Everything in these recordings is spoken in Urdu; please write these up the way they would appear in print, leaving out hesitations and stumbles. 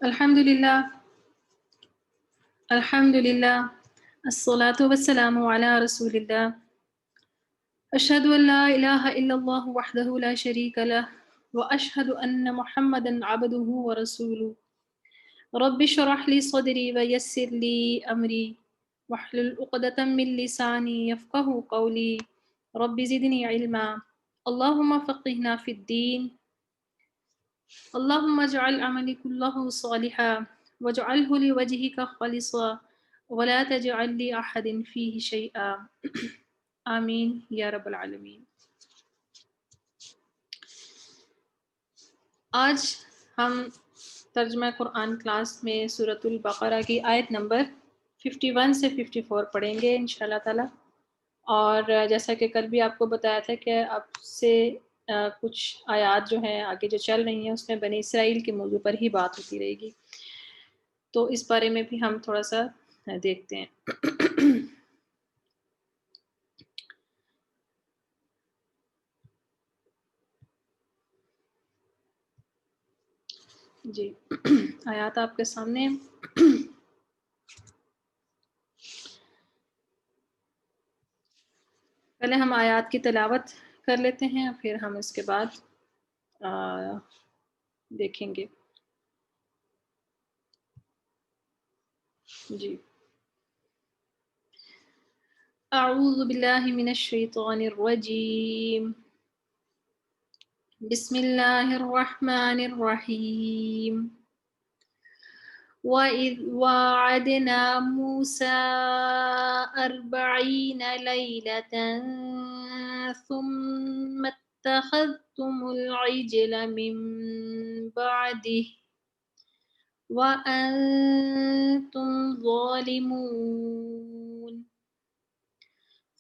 الحمد لله الحمد لله الصلاة والسلام على رسول الله أشهد أن لا إله إلا الله وحده لا شريك له وأشهد أن محمدا عبده ورسوله رب اشرح لي صدري ويسر لي أمري واحلل عقدة من لساني يفقه قولي رب زدني علما اللهم فقهنا في الدين اللهم اجعل عملي كله صالحا واجعله لوجهك خالصا ولا تجعل لأحد فيه شيئا آمین یا رب العالمین۔ آج ہم ترجمہ قرآن کلاس میں سورۃ البقرہ کی آیت نمبر 51 سے 54 پڑھیں گے انشاءاللہ تعالی۔ اور جیسا کہ کل بھی آپ کو بتایا تھا کہ اب سے کچھ آیات جو ہیں آگے جو چل رہی ہیں اس میں بنی اسرائیل کے موضوع پر ہی بات ہوتی رہے گی، تو اس بارے میں بھی ہم تھوڑا سا دیکھتے ہیں۔ جی آیات آپ کے سامنے ہیں۔ پہلے ہم آیات کی تلاوت کر لیتے ہیں پھر ہم اس کے بعد دیکھیں گے۔ جی اعوذ باللہ من الشیطان الرجیم بسم اللہ الرحمن الرحیم وَإِذْ وَاعَدْنَا مُوسَىٰ 40 لَيْلَةً ثُمَّ اتَّخَذْتُمُ الْعِجْلَ مِن بَعْدِهِ وَأَنْتُمْ ظَالِمُونَ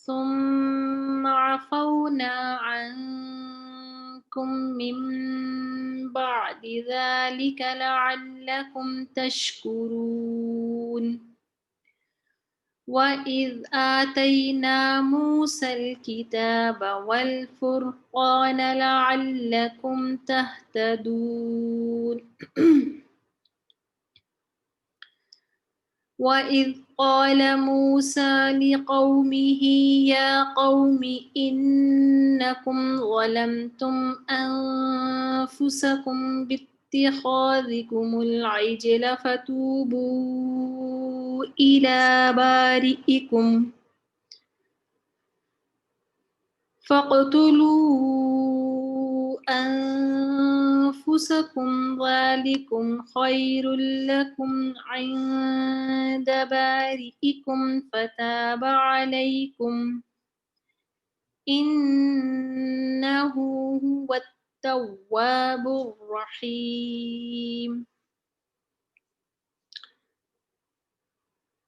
ثُمَّ عَفَوْنَا عَنْكُمْ مِنْ بَعْدِ ذَلِكَ لَعَلَّكُمْ تَشْكُرُونَ وَإِذْ آتَيْنَا مُوسَى الْكِتَابَ وَالْفُرْقَانَ لَعَلَّكُمْ تَهْتَدُونَ وَإِذْ قَالَ مُوسَى لِقَوْمِهِ يَا قَوْمِ إِنَّكُمْ ظَلَمْتُمْ أَنفُسَكُمْ بِاتِّخَاذِكُمُ الْعِجْلَ فَتُوبُوا إِلَى بَارِئِكُمْ فَاقْتُلُوا أَنفُسَكُمْ ذَلِكُمْ خَيْرٌ لَكُمْ عِندَ بَارِئِكُمْ فَتَابَ عَلَيْكُمْ إِنَّهُ هُوَ التَّوَّابُ الرَّحِيمُ۔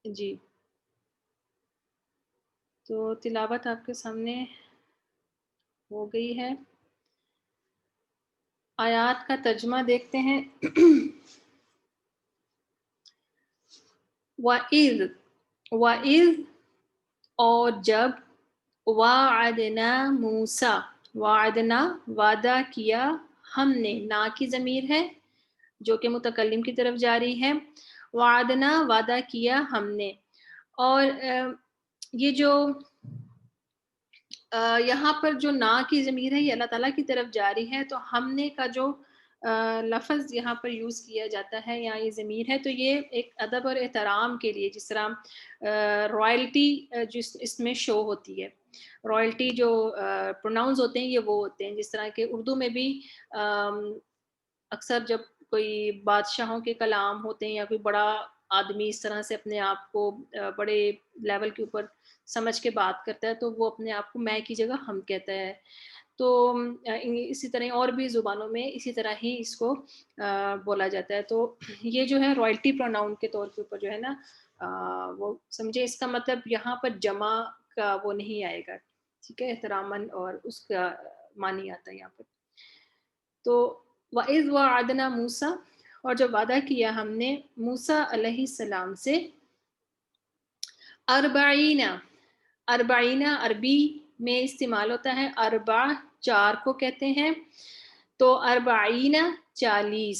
جی تو تلاوت آپ کے سامنے ہو گئی ہے۔ آیات کا ترجمہ دیکھتے ہیں۔ وَإِذْ اور جب، وَعَدْنَا مُوسَیٰ وعدنا وعدہ کیا ہم نے، نا کی ضمیر ہے جو کہ متکلم کی طرف جاری ہے۔ وعدنا وعدہ کیا ہم نے، اور یہ جو یہاں پر جو نا کی ضمیر ہے یہ اللہ تعالیٰ کی طرف جاری ہے، تو ہم نے کا جو لفظ یہاں پر یوز کیا جاتا ہے یا یہ ضمیر ہے تو یہ ایک ادب اور احترام کے لیے، جس طرح رائلٹی جس اس میں شو ہوتی ہے، رائلٹی جو پروناؤنز ہوتے ہیں یہ وہ ہوتے ہیں، جس طرح کہ اردو میں بھی اکثر جب کوئی بادشاہوں کے کلام ہوتے ہیں یا کوئی بڑا آدمی اس طرح سے اپنے آپ کو بڑے لیول کے اوپر سمجھ کے بات کرتا ہے تو وہ اپنے آپ کو میں کی جگہ ہم کہتا ہے، تو اسی طرح اور بھی زبانوں میں اسی طرح ہی اس کو بولا جاتا ہے۔ تو یہ جو ہے رائلٹی پروناؤن کے طور کے اوپر جو ہے نا وہ سمجھے، اس کا مطلب یہاں پر جمع کا وہ نہیں آئے گا، ٹھیک ہے، احتراماً اور اس کا معنی آتا ہے یہاں پر۔ تو وَإِذْ وَعَدْنَا مُوسَىٰ اور جب وعدہ کیا ہم نے موسیٰ علیہ السلام سے، 40 عربی میں استعمال ہوتا ہے، اربع 4 کو کہتے ہیں، تو 40 40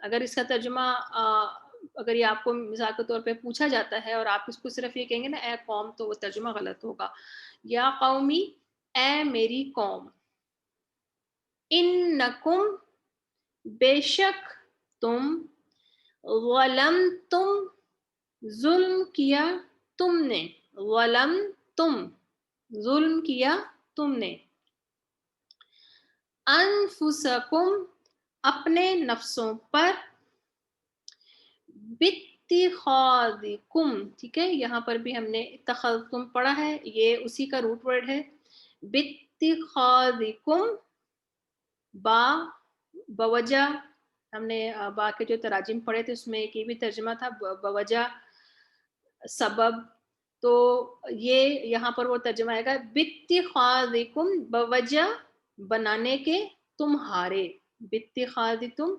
اگر اس کا ترجمہ اگر یہ آپ کو مثال کے طور پہ پوچھا جاتا ہے اور آپ اس کو صرف یہ کہیں گے نا اے قوم، تو وہ ترجمہ غلط ہوگا. یا قومی، اے میری قوم. انکم، بے شک تم، ظلمتم، ظلم کیا تم نے، ظلم تم، ظلم کیا تم نے، انفسکم، اپنے نفسوں پر، باتخاذکم، ٹھیک ہے، یہاں پر بھی ہم نے اتخذتم پڑھا ہے، یہ اسی کا روٹ ورڈ ہے. باتخاذکم، با، بوجہ، ہم نے با کے جو تراجم پڑھے تھے اس میں ایک یہ بھی ترجمہ تھا بوجہ سبب. تو یہ یہاں پر وہ ترجمہ آئے گا باتخاذکم، بوجہ بنانے کے تمہارے، باتخاذکم،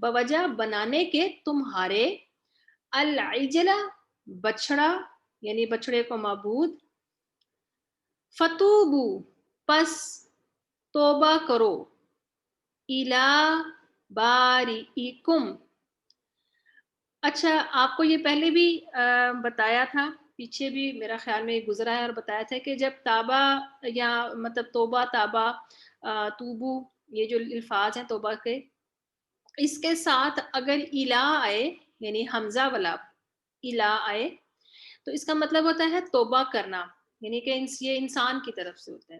بوجہ بنانے کے تمہارے، العجلہ، بچڑا، یعنی بچڑے کو معبود، فتوبو، پس توبہ کرو، الی بارئکم. اچھا، آپ کو یہ پہلے بھی بتایا تھا، پیچھے بھی میرا خیال میں گزرا ہے اور بتایا تھا کہ جب تابہ یا مطلب توبہ، تابہ، توبو، یہ جو الفاظ ہیں توبہ کے، اس کے ساتھ اگر الا آئے، یعنی حمزہ والا الا آئے، تو اس کا مطلب ہوتا ہے توبہ کرنا، یعنی کہ یہ انسان کی طرف سے ہوتا ہے.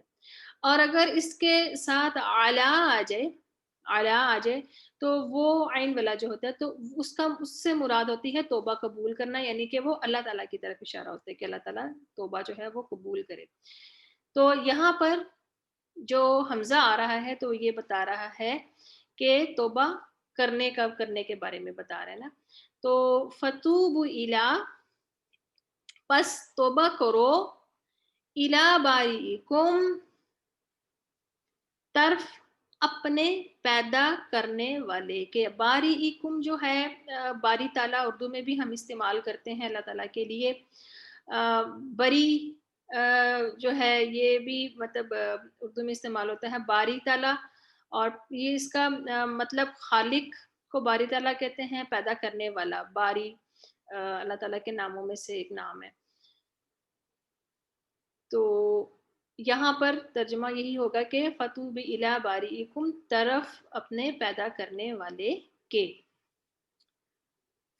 اور اگر اس کے ساتھ اعلیٰ آ جائے، اعلیٰ آ جائے، تو وہ عین والا جو ہوتا ہے تو اس سے مراد ہوتی ہے توبہ قبول کرنا، یعنی کہ وہ اللہ تعالیٰ کی طرف اشارہ ہوتا ہے کہ اللہ تعالیٰ توبہ جو ہے وہ قبول کرے. تو یہاں پر جو حمزہ آ رہا ہے تو یہ بتا رہا ہے کہ توبہ کرنے کے بارے میں بتا رہا ہے نا. تو فتوبوا الی، پس توبہ کرو، الی بارئکم، طرف اپنے پیدا کرنے والے کے. بارئکم جو ہے باری تعالیٰ اردو میں بھی ہم استعمال کرتے ہیں اللہ تعالیٰ کے لیے. بری جو ہے یہ بھی مطلب اردو میں استعمال ہوتا ہے باری تعالیٰ، اور یہ اس کا مطلب خالق کو باری تعالیٰ کہتے ہیں، پیدا کرنے والا. باری اللہ تعالیٰ کے ناموں میں سے ایک نام ہے. تو یہاں پر ترجمہ یہی ہوگا کہ فتوب الی بارئکم، طرف اپنے پیدا کرنے والے کے.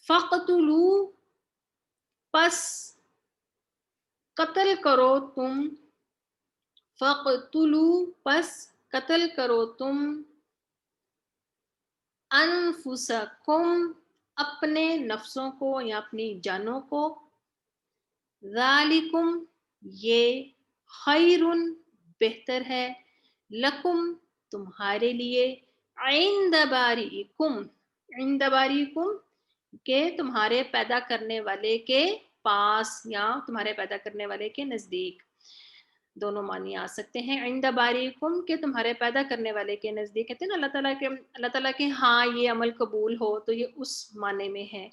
فقتلوا، پس قتل کرو تم، فقتلوا، پس قتل کرو تم، انفسکم، اپنے نفسوں کو یا اپنی جانوں کو، ذالکم، یہ، خیر، بہتر ہے، لکم، تمہارے لیے، عند بارئکم، عند بارئکم، کہ تمہارے پیدا کرنے والے کے پاس یا تمہارے پیدا کرنے والے کے نزدیک. دونوں معنی آ سکتے ہیں. عند بارئکم کہ تمہارے پیدا کرنے والے کے نزدیک، کہتے ہیں نا اللہ تعالیٰ کے ہاں یہ عمل قبول ہو، تو یہ اس معنی میں ہے.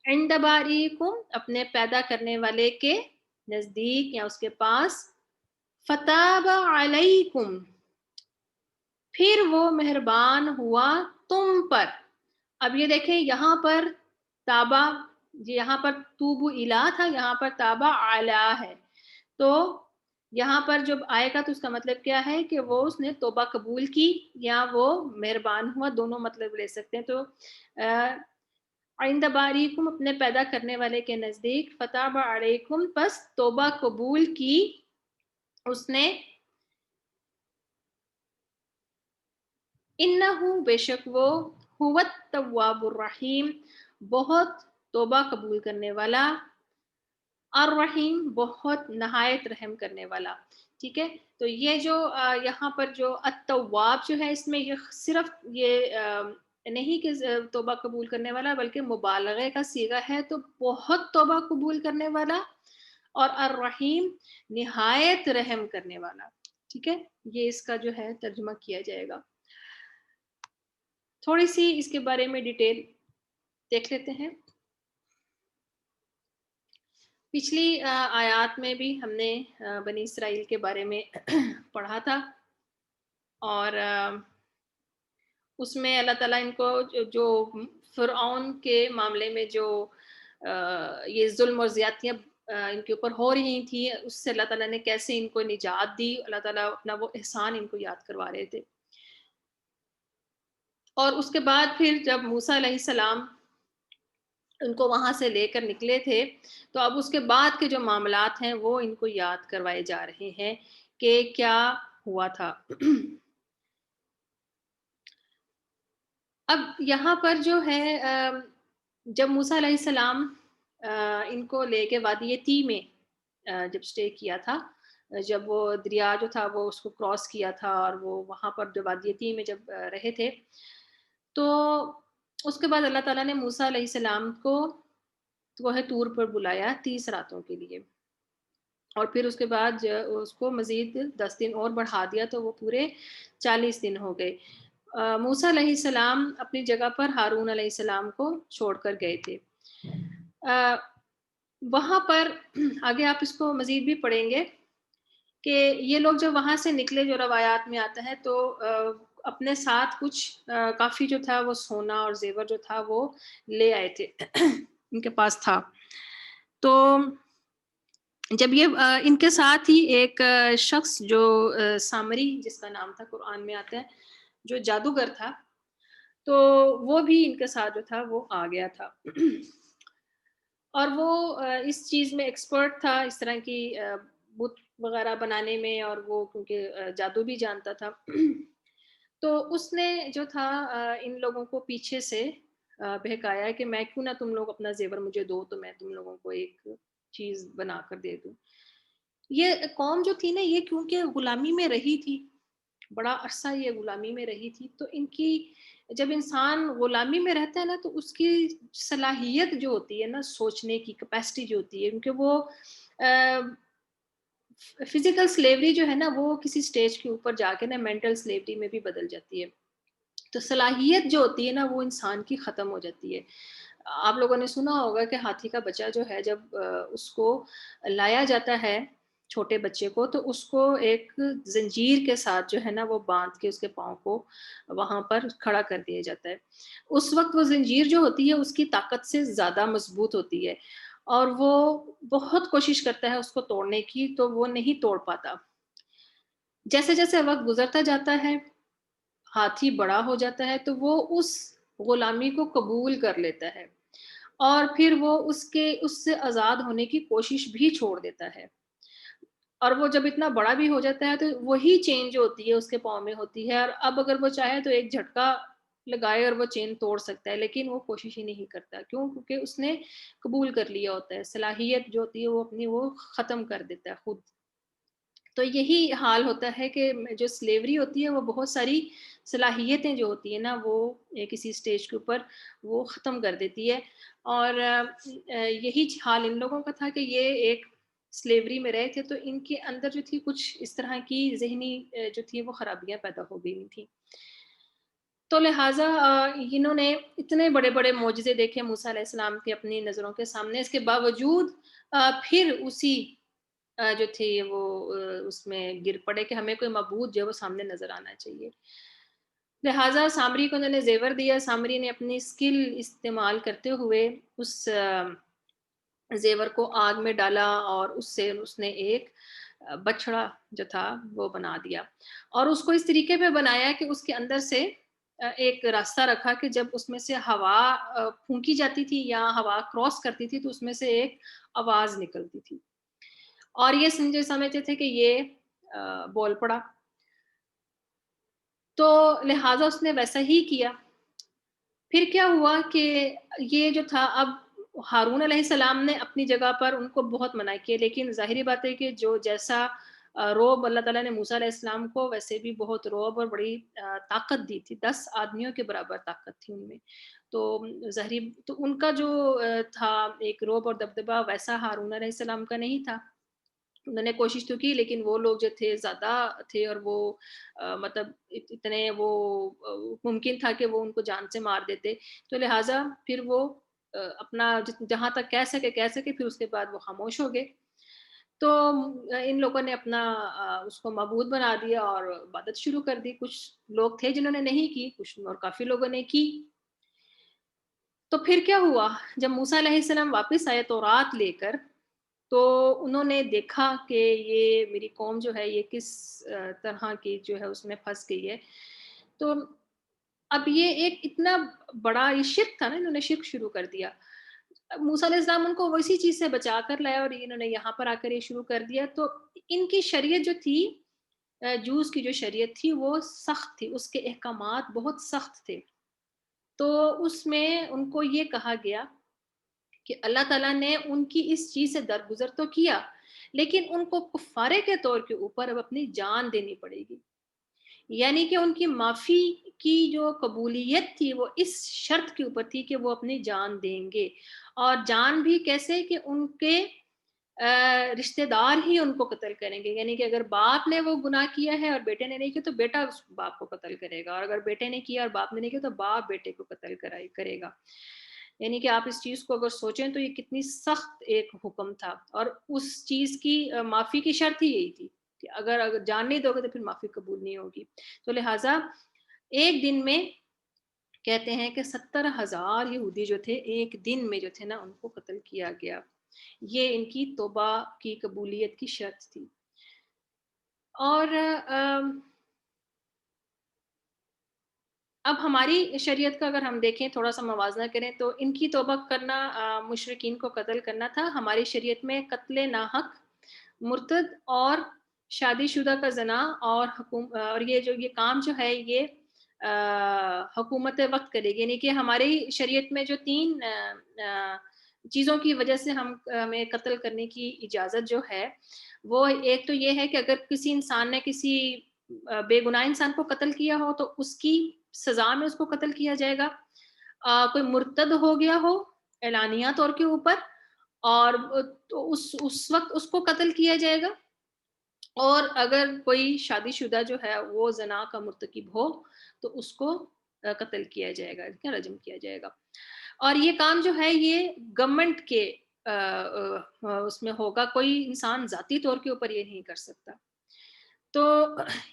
عند بارئکم، اپنے پیدا کرنے والے کے نزدیک یا اس کے پاس. فتاب علیکم، پھر وہ مہربان ہوا تم پر. اب یہ دیکھیں یہاں پر تابہ، یہاں پر توبو الا تھا، یہاں پر تابہ علی ہے. تو یہاں پر جب آئے گا تو اس کا مطلب کیا ہے کہ وہ اس نے توبہ قبول کی یا وہ مہربان ہوا، دونوں مطلب لے سکتے ہیں. تو عند بارئکم، اپنے پیدا کرنے والے کے نزدیک، فتاب علیکم، پس توبہ قبول کی اس نے. انہو، بے شک وہ، هو التواب الرحیم، بہت توبہ قبول کرنے والا، الرحیم، بہت نہایت رحم کرنے والا. ٹھیک ہے، تو یہ جو یہاں پر جو التواب جو ہے اس میں یہ صرف یہ نہیں کہ توبہ قبول کرنے والا، بلکہ مبالغے کا صیغہ ہے، تو بہت توبہ قبول کرنے والا، اور الرحیم، نہایت رحم کرنے والا. ٹھیک ہے، یہ اس کا جو ہے ترجمہ کیا جائے گا. تھوڑی سی اس کے بارے میں ڈیٹیل دیکھ لیتے ہیں. پچھلی آیات میں بھی ہم نے بنی اسرائیل کے بارے میں پڑھا تھا، اور اس میں اللہ تعالیٰ ان کو جو فرعون کے معاملے میں جو یہ ظلم اور زیادتیاں ان کے اوپر ہو رہی تھیں، اس سے اللہ تعالیٰ نے کیسے ان کو نجات دی، اللہ تعالیٰ اپنا وہ احسان ان کو یاد کروا رہے تھے۔ اور اس کے بعد پھر جب موسیٰ علیہ السلام ان کو وہاں سے لے کر نکلے تھے، تو اب اس کے بعد کے جو معاملات ہیں وہ ان کو یاد کروائے جا رہے ہیں کہ کیا ہوا تھا۔ اب یہاں پر جو ہے جب موسیٰ علیہ السلام ان کو لے کے وادی طی میں جب اسٹے کیا تھا، جب وہ دریا جو تھا وہ اس کو کراس کیا تھا اور وہ وہاں پر جو وادی طی میں جب رہے تھے، تو اس کے بعد اللہ تعالیٰ نے موسیٰ علیہ السلام کو کوہ طور پر بلایا 30 راتوں کے لیے، اور پھر اس کے بعد اس کو مزید 10 دن اور بڑھا دیا تو وہ پورے 40 دن ہو گئے۔ موسیٰ علیہ السلام اپنی جگہ پر ہارون علیہ السلام کو چھوڑ کر گئے تھے۔ آ، وہاں پر آگے آپ اس کو مزید بھی پڑھیں گے کہ یہ لوگ جب وہاں سے نکلے، جو روایات میں آتا ہے، تو اپنے ساتھ کچھ کافی جو تھا وہ سونا اور زیور جو تھا وہ لے آئے تھے ان کے پاس تھا۔ تو جب یہ ان کے ساتھ ہی ایک شخص جو سامری جس کا نام تھا قرآن میں آتا ہے، جو جادوگر تھا، تو وہ بھی ان کے ساتھ جو تھا وہ آ گیا تھا اور وہ اس چیز میں ایکسپرٹ تھا، اس طرح کی بت وغیرہ بنانے میں، اور وہ کیونکہ جادو بھی جانتا تھا تو اس نے جو تھا ان لوگوں کو پیچھے سے بہکایا کہ میں کیوں نہ تم لوگ اپنا زیور مجھے دو تو میں تم لوگوں کو ایک چیز بنا کر دے دوں۔ یہ قوم جو تھی نا، یہ کیونکہ غلامی میں رہی تھی، بڑا عرصہ یہ غلامی میں رہی تھی، تو ان کی جب انسان غلامی میں رہتا ہے نا تو اس کی صلاحیت جو ہوتی ہے نا، سوچنے کی کیپیسٹی جو ہوتی ہے، کیونکہ وہ فزیکل سلیوری جو ہے نا وہ کسی سٹیج کے اوپر جا کے نا مینٹل سلیوری میں بھی بدل جاتی ہے، تو صلاحیت جو ہوتی ہے نا وہ انسان کی ختم ہو جاتی ہے۔ آپ لوگوں نے سنا ہوگا کہ ہاتھی کا بچہ جو ہے جب اس کو لایا جاتا ہے چھوٹے بچے کو، تو اس کو ایک زنجیر کے ساتھ جو ہے نا وہ باندھ کے اس کے پاؤں کو وہاں پر کھڑا کر دیا جاتا ہے۔ اس وقت وہ زنجیر جو ہوتی ہے اس کی طاقت سے زیادہ مضبوط ہوتی ہے اور وہ بہت کوشش کرتا ہے اس کو توڑنے کی، تو وہ نہیں توڑ پاتا۔ جیسے جیسے وقت گزرتا جاتا ہے، ہاتھی بڑا ہو جاتا ہے، تو وہ اس غلامی کو قبول کر لیتا ہے اور پھر وہ اس سے آزاد ہونے کی کوشش بھی چھوڑ دیتا ہے، اور وہ جب اتنا بڑا بھی ہو جاتا ہے تو وہی چین جو ہوتی ہے اس کے پاؤں میں ہوتی ہے، اور اب اگر وہ چاہے تو ایک جھٹکا لگائے اور وہ چین توڑ سکتا ہے، لیکن وہ کوشش ہی نہیں کرتا، کیوں؟ کیونکہ اس نے قبول کر لیا ہوتا ہے، صلاحیت جو ہوتی ہے وہ اپنی وہ ختم کر دیتا ہے خود۔ تو یہی حال ہوتا ہے کہ جو سلیوری ہوتی ہے وہ بہت ساری صلاحیتیں جو ہوتی ہیں نا وہ کسی سٹیج کے اوپر وہ ختم کر دیتی ہے، اور یہی حال ان لوگوں کا تھا کہ یہ ایک سلیوری میں رہے تھے، تو ان کے اندر جو تھی کچھ اس طرح کی ذہنی جو تھی وہ خرابیاں پیدا ہو گئی تھیں، تو لہٰذا انہوں نے اتنے بڑے بڑے معجزے دیکھے موسیٰ علیہ السلام کے اپنی نظروں کے سامنے، اس کے باوجود پھر اسی جو تھے وہ اس میں گر پڑے کہ ہمیں کوئی معبود جو ہے وہ سامنے نظر آنا چاہیے۔ لہٰذا سامری کو انہوں نے زیور دیا، سامری نے اپنی اسکل استعمال کرتے ہوئے اس زیور کو آگ میں ڈالا اور اس نے ایک بچڑا جو تھا وہ بنا دیا، اور اس کو اس طریقے پہ بنایا کہ اس کے اندر سے ایک راستہ رکھا کہ جب اس میں سے ہوا پھونکی جاتی تھی یا ہوا کراس کرتی تھی تو اس میں سے ایک آواز نکلتی تھی، اور یہ سمجھتے تھے کہ یہ بول پڑا، تو لہٰذا اس نے ویسا ہی کیا۔ پھر کیا ہوا کہ یہ جو تھا، اب ہارون علیہ السلام نے اپنی جگہ پر ان کو بہت منع کیا، لیکن ظاہری بات ہے کہ جو جیسا رعب اللہ تعالیٰ نے موسیٰ علیہ السلام کو ویسے بھی بہت رعب اور بڑی طاقت دی تھی، 10 آدمیوں کے برابر طاقت تھی ان میں، تو ظاہری تو ان کا جو تھا ایک رعب اور دبدبا ویسا ہارون علیہ السلام کا نہیں تھا۔ انہوں نے کوشش تو کی لیکن وہ لوگ جو تھے زیادہ تھے، اور وہ مطلب اتنے وہ ممکن تھا کہ وہ ان کو جان سے مار دیتے، تو لہٰذا پھر وہ اپنا جہاں تک کہہ سکے پھر اس کے بعد وہ خاموش ہو گئے۔ تو ان لوگوں نے اپنا اس کو معبود بنا دیا اور عبادت شروع کر دی. کچھ لوگ تھے جنہوں نے نہیں کی، کچھ اور کافی لوگوں نے کی. تو پھر کیا ہوا؟ جب موسیٰ علیہ السلام واپس آئے تورات لے کر، تو انہوں نے دیکھا کہ یہ میری قوم جو ہے یہ کس طرح کی جو ہے اس میں پھنس گئی ہے. تو اب یہ ایک اتنا بڑا یہ شرک تھا نا، انہوں نے شرک شروع کر دیا. موسیٰ علیہ السلام ان کو اسی چیز سے بچا کر لائے اور انہوں نے یہاں پر آ کر یہ شروع کر دیا. تو ان کی شریعت جو تھی، جوز کی جو شریعت تھی وہ سخت تھی، اس کے احکامات بہت سخت تھے. تو اس میں ان کو یہ کہا گیا کہ اللہ تعالیٰ نے ان کی اس چیز سے درگزر تو کیا، لیکن ان کو کفارے کے طور کے اوپر اب اپنی جان دینی پڑے گی. یعنی کہ ان کی معافی کی جو قبولیت تھی وہ اس شرط کے اوپر تھی کہ وہ اپنی جان دیں گے. اور جان بھی کیسے؟ کہ ان کے رشتہ دار ہی ان کو قتل کریں گے. یعنی کہ اگر باپ نے وہ گناہ کیا ہے اور بیٹے نے نہیں کیا تو بیٹا اس باپ کو قتل کرے گا، اور اگر بیٹے نے کیا اور باپ نے نہیں کیا تو باپ بیٹے کو قتل کرے گا. یعنی کہ آپ اس چیز کو اگر سوچیں تو یہ کتنی سخت ایک حکم تھا. اور اس چیز کی معافی کی شرط ہی یہی تھی کہ اگر جان نہیں دو گے تو پھر معافی قبول نہیں ہوگی. تو لہٰذا ایک دن میں کہتے ہیں کہ 70,000 یہودی جو تھے ایک دن میں جو تھے نا ان کو قتل کیا گیا. یہ ان کی توبہ کی قبولیت کی شرط تھی. اور اب ہماری شریعت کا اگر ہم دیکھیں، تھوڑا سا موازنہ کریں، تو ان کی توبہ کرنا، مشرکین کو قتل کرنا تھا. ہماری شریعت میں قتل ناحق، مرتد اور شادی شدہ کا زنا اور یہ کام جو ہے یہ حکومت وقت کرے گی. یعنی کہ ہماری شریعت میں جو 3 چیزوں کی وجہ سے ہمیں قتل کرنے کی اجازت جو ہے، وہ ایک تو یہ ہے کہ اگر کسی انسان نے کسی بے گناہ انسان کو قتل کیا ہو تو اس کی سزا میں اس کو قتل کیا جائے گا. کوئی مرتد ہو گیا ہو اعلانیہ طور کے اوپر، اور تو اس وقت اس کو قتل کیا جائے گا. اور اگر کوئی شادی شدہ جو ہے وہ زنا کا مرتکب ہو تو اس کو قتل کیا جائے گا، کیا رجم کیا جائے گا. اور یہ کام جو ہے یہ گورنمنٹ کے اس میں ہوگا، کوئی انسان ذاتی طور کے اوپر یہ نہیں کر سکتا. تو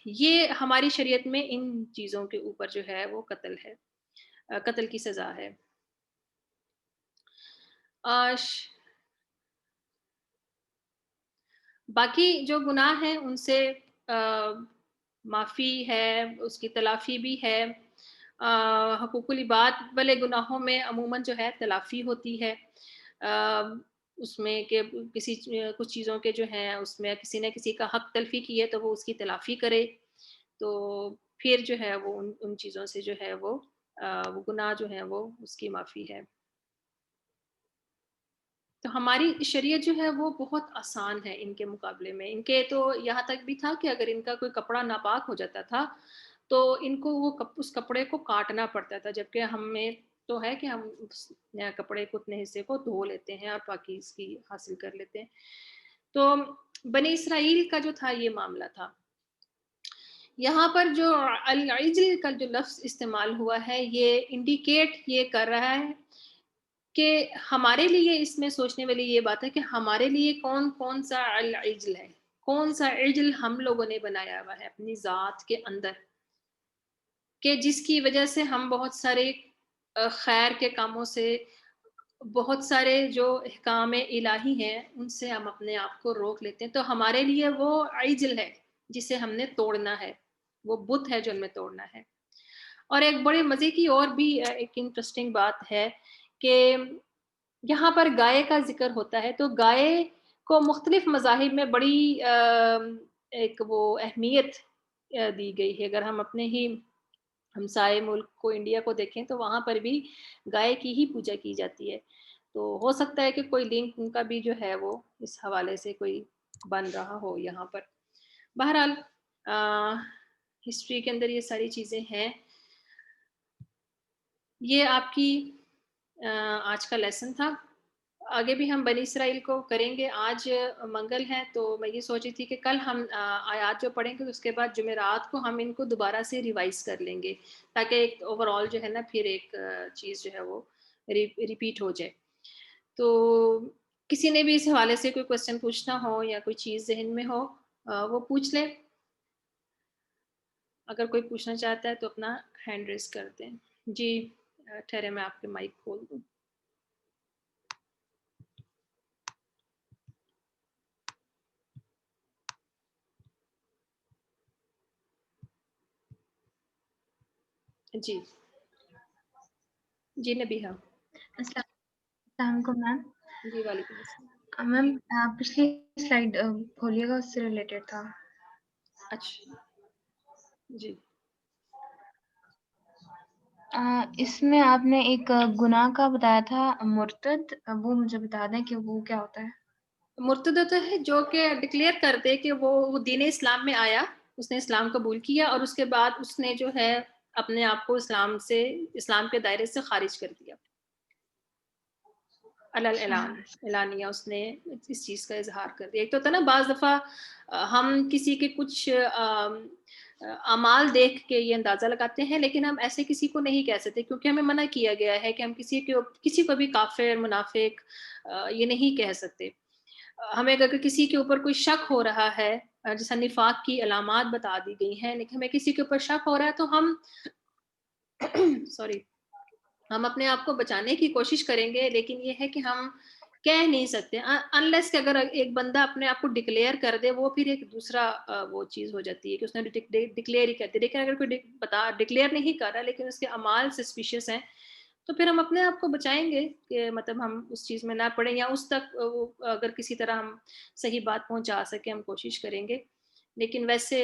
یہ ہماری شریعت میں ان چیزوں کے اوپر جو ہے وہ قتل ہے، قتل کی سزا ہے. باقی جو گناہ ہیں ان سے معافی ہے، اس کی تلافی بھی ہے. حقوق العباد والے گناہوں میں عموماً جو ہے تلافی ہوتی ہے. اس میں کہ کچھ چیزوں کے جو ہیں اس میں کسی نے کسی کا حق تلفی کی ہے تو وہ اس کی تلافی کرے، تو پھر جو ہے وہ ان چیزوں سے جو ہے وہ گناہ جو ہیں وہ اس کی معافی ہے. تو ہماری شریعت جو ہے وہ بہت آسان ہے ان کے مقابلے میں. ان کے تو یہاں تک بھی تھا کہ اگر ان کا کوئی کپڑا ناپاک ہو جاتا تھا تو ان کو وہ اس کپڑے کو کاٹنا پڑتا تھا، جبکہ ہمیں تو ہے کہ ہم اس کپڑے کو اتنے حصے کو دھو لیتے ہیں اور باقی اس کی حاصل کر لیتے ہیں. تو بنی اسرائیل کا جو تھا یہ معاملہ تھا. یہاں پر جو العجل کا جو لفظ استعمال ہوا ہے یہ انڈیکیٹ یہ کر رہا ہے کہ ہمارے لیے اس میں سوچنے والی یہ بات ہے کہ ہمارے لیے کون سا العجل ہے، کون سا عجل ہم لوگوں نے بنایا ہوا ہے اپنی ذات کے اندر، کہ جس کی وجہ سے ہم بہت سارے خیر کے کاموں سے، بہت سارے جو احکام الہی ہیں ان سے ہم اپنے آپ کو روک لیتے ہیں. تو ہمارے لیے وہ عجل ہے جسے ہم نے توڑنا ہے، وہ بت ہے جو ہمیں توڑنا ہے. اور ایک بڑے مزے کی اور بھی ایک انٹرسٹنگ بات ہے کہ یہاں پر گائے کا ذکر ہوتا ہے، تو گائے کو مختلف مذاہب میں بڑی ایک وہ اہمیت دی گئی ہے. اگر ہم اپنے ہی ہمسائے ملک کو، انڈیا کو دیکھیں تو وہاں پر بھی گائے کی ہی پوجا کی جاتی ہے. تو ہو سکتا ہے کہ کوئی لنک ان کا بھی جو ہے وہ اس حوالے سے کوئی بن رہا ہو یہاں پر. بہرحال ہسٹری کے اندر یہ ساری چیزیں ہیں. یہ آپ کی آج کا لیسن تھا. آگے بھی ہم بنی اسرائیل کو کریں گے. آج منگل ہے تو میں یہ سوچی تھی کہ کل ہم آیات جو پڑھیں گے اس کے بعد جمعرات کو ہم ان کو دوبارہ سے ریوائز کر لیں گے تاکہ ایک اوور آل جو ہے نا پھر ایک چیز جو ہے وہ ریپیٹ ہو جائے. تو کسی نے بھی اس حوالے سے کوئی کوشچن پوچھنا ہو یا کوئی چیز ذہن میں ہو وہ پوچھ لیں. اگر کوئی پوچھنا چاہتا ہے تو اپنا ہینڈ ریز کر دیں. جی ٹھہرے میں آپ کے مائک کھول دوں. جی جی نبیہا. السلام علیکم میم. جی وعلیکم السلام. میم پچھلی سلائڈ کھولیے گا, اس سے ریلیٹڈ تھا. اچھا جی. اس میں آپ نے ایک گناہ کا بتایا تھا مرتد, وہ مجھے بتا دیں کہ وہ کیا ہوتا ہے. مرتد تو ہے جو کہ ڈکلیئر کر دے کہ وہ دین اسلام میں آیا, اس نے اسلام قبول کیا اور اس کے بعد اس نے جو ہے اپنے آپ کو اسلام کے دائرے سے خارج کر دیا. اعلانیہ اس نے اس چیز کا اظہار کر دیا. ایک تو ہوتا ہے نا بعض دفعہ ہم کسی کے کچھ اعمال دیکھ کے یہ اندازہ لگاتے ہیں, لیکن ہم ایسے کسی کو نہیں کہہ سکتے کیونکہ ہمیں منع کیا گیا ہے کہ ہم کسی کو بھی کافر منافق یہ نہیں کہہ سکتے. ہمیں اگر کسی کے اوپر کوئی شک ہو رہا ہے, جیسا نفاق کی علامات بتا دی گئی ہیں, لیکن ہمیں کسی کے اوپر شک ہو رہا ہے تو ہم ہم اپنے آپ کو بچانے کی کوشش کریں گے, لیکن یہ ہے کہ ہم کہہ نہیں سکتے انلیس کہ اگر ایک بندہ اپنے آپ کو ڈکلیئر کر دے, وہ پھر ایک دوسرا وہ چیز ہو جاتی ہے کہ اس نے ڈکلیئر ہی کر دیا. لیکن اگر کوئی ڈکلیئر نہیں کر رہا لیکن اس کے اعمال سسپیشیس ہیں تو پھر ہم اپنے آپ کو بچائیں گے کہ مطلب ہم اس چیز میں نہ پڑیں, یا اس تک اگر کسی طرح ہم صحیح بات پہنچا سکیں ہم کوشش کریں گے, لیکن ویسے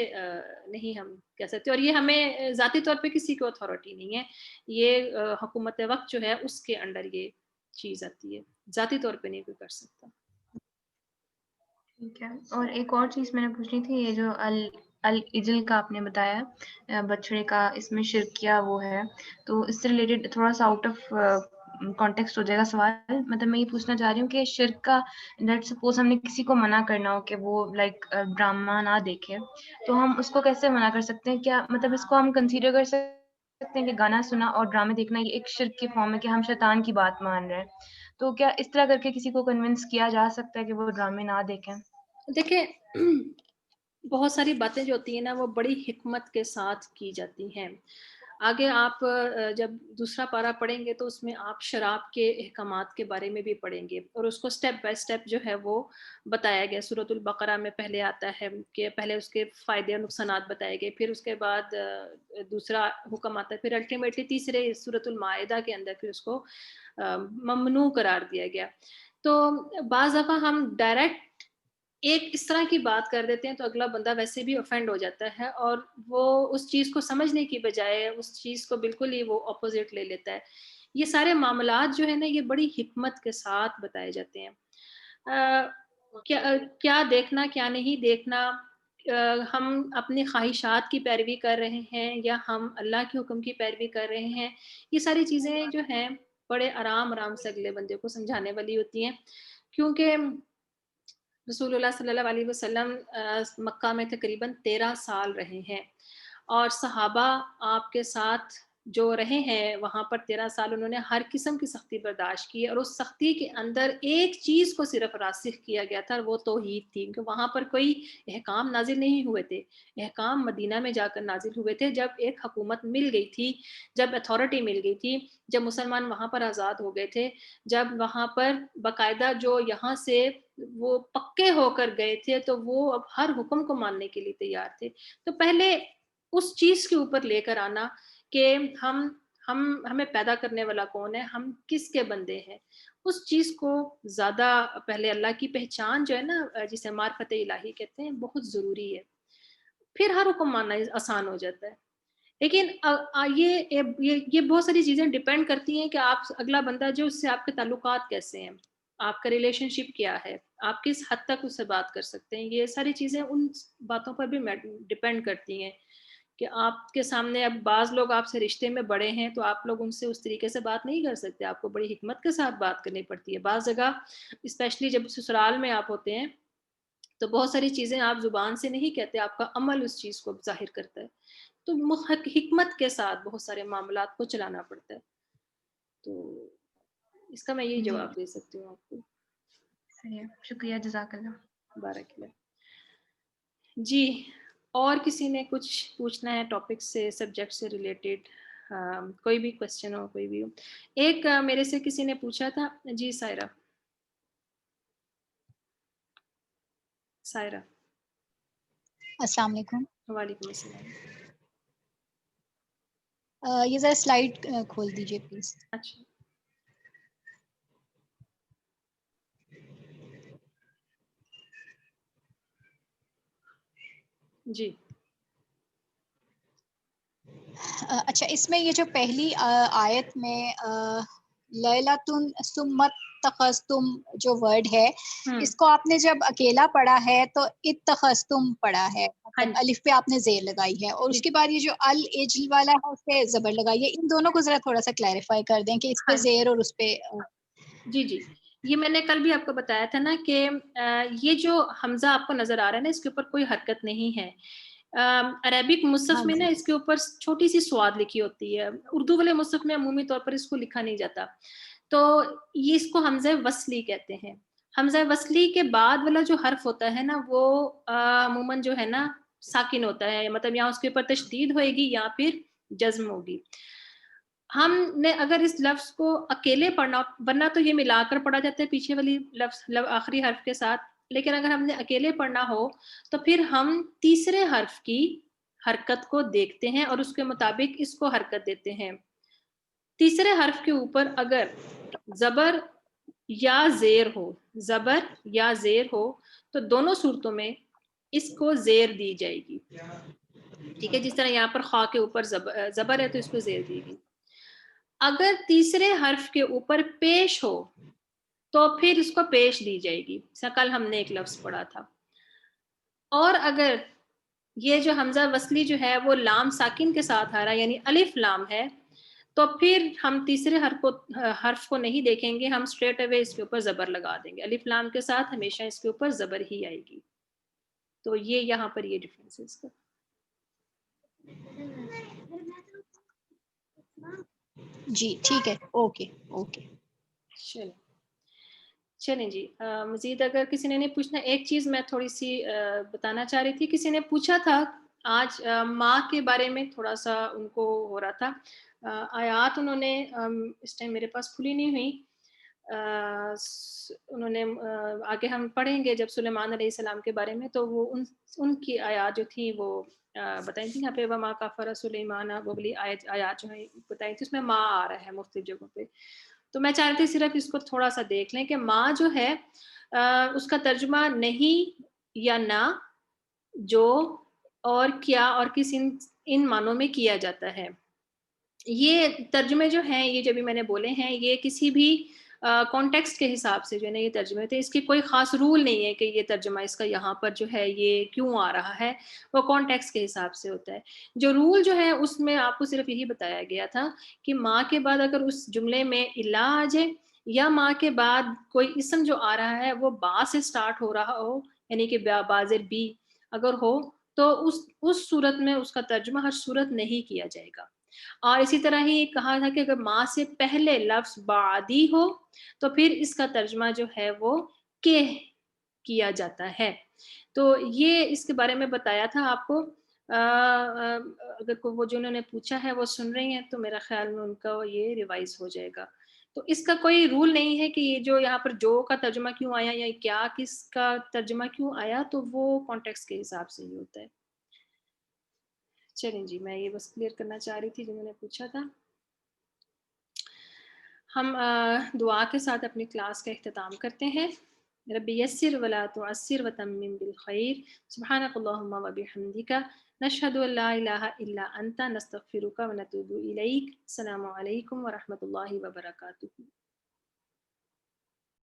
نہیں ہم کہہ سکتے. اور یہ ہمیں ذاتی طور پہ کسی کو اتھارٹی نہیں ہے, یہ حکومت وقت جو ہے اس کے انڈر یہ چیز آتی ہے, ذاتی طور پہ نہیں کوئی کر سکتا. ٹھیک ہے. اور ایک اور چیز میں نے پوچھنی تھی, یہ جو العجل کا آپ نے بتایا بچڑے کا, اس میں شرک کیا وہ ہے, تو اس سے ریلیٹڈ تھوڑا سا آؤٹ آف کانٹیکسٹ ہو جائے گا سوال. مطلب میں یہ پوچھنا چاہ رہی ہوں کہ شرک کا لیٹ سپوز ہم نے کسی کو منع کرنا ہو کہ وہ لائک ڈرامہ نہ دیکھے, تو ہم اس کو کیسے منع کر سکتے ہیں؟ کیا مطلب اس کو ہم کنسیڈر کر سکتے ہیں کہ گانا سنا اور ڈرامے دیکھنا یہ ایک شرک کی فارم ہے کہ ہم شیطان کی بات مان رہے ہیں, تو کیا اس طرح کر کے کسی کو کنونس کیا جا سکتا ہے کہ وہ ڈرامے نہ دیکھیں؟ دیکھیں بہت ساری باتیں جو ہوتی ہیں نا وہ بڑی حکمت کے ساتھ کی جاتی ہیں. آگے آپ جب دوسرا پارہ پڑھیں گے تو اس میں آپ شراب کے احکامات کے بارے میں بھی پڑھیں گے, اور اس کو سٹیپ بائی سٹیپ جو ہے وہ بتایا گیا. سورۃ البقرہ میں پہلے آتا ہے کہ پہلے اس کے فائدے اور نقصانات بتائے گئے, پھر اس کے بعد دوسرا حکم آتا ہے, پھر الٹیمیٹلی تیسرے سورۃ المائدہ کے اندر پھر اس کو ممنوع قرار دیا گیا. تو بعض دفعہ ہم ڈائریکٹ ایک اس طرح کی بات کر دیتے ہیں تو اگلا بندہ ویسے بھی افینڈ ہو جاتا ہے, اور وہ اس چیز کو سمجھنے کی بجائے اس چیز کو بالکل ہی وہ اپوزٹ لے لیتا ہے. یہ سارے معاملات جو ہے نا یہ بڑی حکمت کے ساتھ بتائے جاتے ہیں. کیا دیکھنا کیا نہیں دیکھنا, ہم اپنی خواہشات کی پیروی کر رہے ہیں یا ہم اللہ کے حکم کی پیروی کر رہے ہیں, یہ ساری چیزیں جو ہیں بڑے آرام سے اگلے بندے کو سمجھانے والی ہوتی ہیں. کیونکہ رسول اللہ صلی اللہ علیہ وسلم مکہ میں تقریباً 13 سال رہے ہیں, اور صحابہ آپ کے ساتھ جو رہے ہیں وہاں پر 13 سال انہوں نے ہر قسم کی سختی برداشت کی, اور اس سختی کے اندر ایک چیز کو صرف راسخ کیا گیا تھا, اور وہ توحید تھی. کیونکہ وہاں پر کوئی احکام نازل نہیں ہوئے تھے, احکام مدینہ میں جا کر نازل ہوئے تھے جب ایک حکومت مل گئی تھی, جب اتھارٹی مل گئی تھی, جب مسلمان وہاں پر آزاد ہو گئے تھے, جب وہاں پر باقاعدہ جو یہاں سے وہ پکے ہو کر گئے تھے تو وہ اب ہر حکم کو ماننے کے لیے تیار تھے. تو پہلے اس چیز کے اوپر لے کر آنا کہ ہمیں پیدا کرنے والا کون ہے, ہم کس کے بندے ہیں, اس چیز کو زیادہ پہلے اللہ کی پہچان جو ہے نا جسے معرفت الہی کہتے ہیں بہت ضروری ہے. پھر ہر حکم ماننا آسان ہو جاتا ہے. لیکن یہ بہت ساری چیزیں ڈیپینڈ کرتی ہیں کہ آپ اگلا بندہ جو اس سے آپ کے تعلقات کیسے ہیں, آپ کا ریلیشن شپ کیا ہے, آپ کس حد تک اس سے بات کر سکتے ہیں. یہ ساری چیزیں ان باتوں پر بھی ڈیپینڈ کرتی ہیں کہ آپ کے سامنے اب بعض لوگ آپ سے رشتے میں بڑے ہیں تو آپ لوگ ان سے اس طریقے سے بات نہیں کر سکتے, آپ کو بڑی حکمت کے ساتھ بات کرنی پڑتی ہے. بعض جگہ اسپیشلی جب سسرال میں آپ ہوتے ہیں تو بہت ساری چیزیں آپ زبان سے نہیں کہتے, آپ کا عمل اس چیز کو ظاہر کرتا ہے. تو حکمت کے ساتھ بہت سارے معاملات کو چلانا پڑتا ہے. تو اس کا میں یہی جی جواب دے سکتی ہوں آپ کو. چلیے شکریہ، جزاک اللہ۔ بارک اللہ۔ جی، اور کسی نے کچھ پوچھنا ہے ٹاپک سے، سبجیکٹ سے ریلیٹڈ؟ کوئی بھی کوشچن ہو، کوئی بھی ہو۔ ایک میرے سے کسی نے پوچھا تھا، جی سائرہ، سائرہ۔ السلام علیکم۔ وعلیکم السلام۔ یہ ذرا سلائڈ کھول دیجیے پلیز۔ اچھا، جی اچھا، اس میں یہ جو پہلی آیت میں لیلۃ ثم اتخذتم جو ورڈ ہے، اس کو آپ نے جب اکیلا پڑھا ہے تو اتخذتم پڑھا ہے، ہاں مطلب جی، الف پہ آپ نے زیر لگائی ہے، اور جی اس کے بعد یہ جو العجل والا ہے اس پہ زبر لگائی ہے۔ ان دونوں کو ذرا تھوڑا سا کلیریفائی کر دیں کہ اس پہ ہاں زیر اور اس پہ جی جی، یہ میں نے کل بھی آپ کو بتایا تھا نا کہ یہ جو حمزہ آپ کو نظر آ رہا ہے نا، اس کے اوپر کوئی حرکت نہیں ہے۔ عربک ہاں مصحف میں نا جی اس کے اوپر چھوٹی سی سواد لکھی ہوتی ہے، اردو والے مصحف میں عمومی طور پر اس کو لکھا نہیں جاتا، تو یہ اس کو حمزہ وصلی کہتے ہیں۔ حمزہ وصلی کے بعد والا جو حرف ہوتا ہے نا، وہ عموماً جو ہے نا ساکن ہوتا ہے، مطلب یہاں اس کے اوپر تشدید ہوئے گی یا پھر جزم ہوگی۔ ہم نے اگر اس لفظ کو اکیلے پڑھنا، ورنہ تو یہ ملا کر پڑھا جاتا ہے پیچھے والی لفظ آخری حرف کے ساتھ، لیکن اگر ہم نے اکیلے پڑھنا ہو تو پھر ہم تیسرے حرف کی حرکت کو دیکھتے ہیں اور اس کے مطابق اس کو حرکت دیتے ہیں۔ تیسرے حرف کے اوپر اگر زبر یا زیر ہو، زبر یا زیر ہو تو دونوں صورتوں میں اس کو زیر دی جائے گی، ٹھیک ہے؟ جس طرح یہاں پر خا کے اوپر زبر ہے تو اس کو زیر دی گئی۔ اگر تیسرے حرف کے اوپر پیش ہو تو پھر اس کو پیش دی جائے گی، جیسا کل ہم نے ایک لفظ پڑھا تھا۔ اور اگر یہ جو حمزہ وصلی جو ہے وہ لام ساکن کے ساتھ آ رہا ہے، یعنی الف لام ہے، تو پھر ہم تیسرے حرف کو نہیں دیکھیں گے، ہم اسٹریٹ اوے اس کے اوپر زبر لگا دیں گے۔ الف لام کے ساتھ ہمیشہ اس کے اوپر زبر ہی آئے گی۔ تو یہ یہاں پر یہ ڈفرینس ہے اس کا۔ جی ٹھیک ہے، اوکے اوکے۔ چلیں جی، مزید اگر کسی نے نہیں پوچھنا، ایک چیز میں تھوڑی سی بتانا چاہ رہی تھی۔ کسی نے پوچھا تھا آج ماں کے بارے میں، تھوڑا سا ان کو ہو رہا تھا، آیات انہوں نے اس ٹائم میرے پاس کھلی نہیں ہوئی، انہوں نے آگے ہم پڑھیں گے جب سلیمان علیہ السلام کے بارے میں، تو وہ ان کی آیات جو تھی وہ بتائی تھی یہاں پہ، وما کفر سلیمان، وہ بلی آیات جو ہے بتائی تھی، اس میں ماں آ رہا ہے مختلف جگہوں پہ۔ تو میں چاہتی ہوں صرف اس کو تھوڑا سا دیکھ لیں کہ ماں جو ہے اس کا ترجمہ نہیں یا نہ، جو اور کیا اور کس ان معنوں میں کیا جاتا ہے۔ یہ ترجمے جو ہیں، یہ جو بھی میں نے بولے ہیں، یہ کسی بھی کانٹیکسٹ کے حساب سے جو ہے نا یہ ترجمے ہوتے ہیں، اس کی کوئی خاص رول نہیں ہے کہ یہ ترجمہ اس کا یہاں پر جو ہے یہ کیوں آ رہا ہے، وہ کانٹیکسٹ کے حساب سے ہوتا ہے۔ جو رول جو ہے اس میں آپ کو صرف یہی بتایا گیا تھا کہ ماں کے بعد اگر اس جملے میں الا آ جائے، یا ماں کے بعد کوئی اسم جو آ رہا ہے وہ با سے سٹارٹ ہو رہا ہو، یعنی کہ بازر بی اگر ہو، تو اس صورت میں اس کا ترجمہ ہر صورت نہیں کیا جائے گا۔ اور اسی طرح ہی کہا تھا کہ اگر ماں سے پہلے لفظ بعدی ہو تو پھر اس کا ترجمہ جو ہے وہ کہ کیا جاتا ہے۔ تو یہ اس کے بارے میں بتایا تھا آپ کو۔ اگر وہ جو انہوں نے پوچھا ہے وہ سن رہی ہیں تو میرا خیال میں ان کا یہ ریوائز ہو جائے گا۔ تو اس کا کوئی رول نہیں ہے کہ یہ جو یہاں پر جو کا ترجمہ کیوں آیا یا کیا کس کا ترجمہ کیوں آیا، تو وہ کانٹیکسٹ کے حساب سے ہی ہوتا ہے۔ چلیں جی، میں یہ بس کلیئر کرنا چاہ رہی تھی جنہوں نے پوچھا تھا۔ ہم دعا کے ساتھ اپنی کلاس کا اختتام کرتے ہیں۔ رب یسر ولا تعسر وتمم بالخیر، سبحانک اللہم وبحمدک، نشہد ان لا الہ الا انت، نستغفرک ونتوب الیک۔ السلام علیکم ورحمۃ اللہ وبرکاتہ۔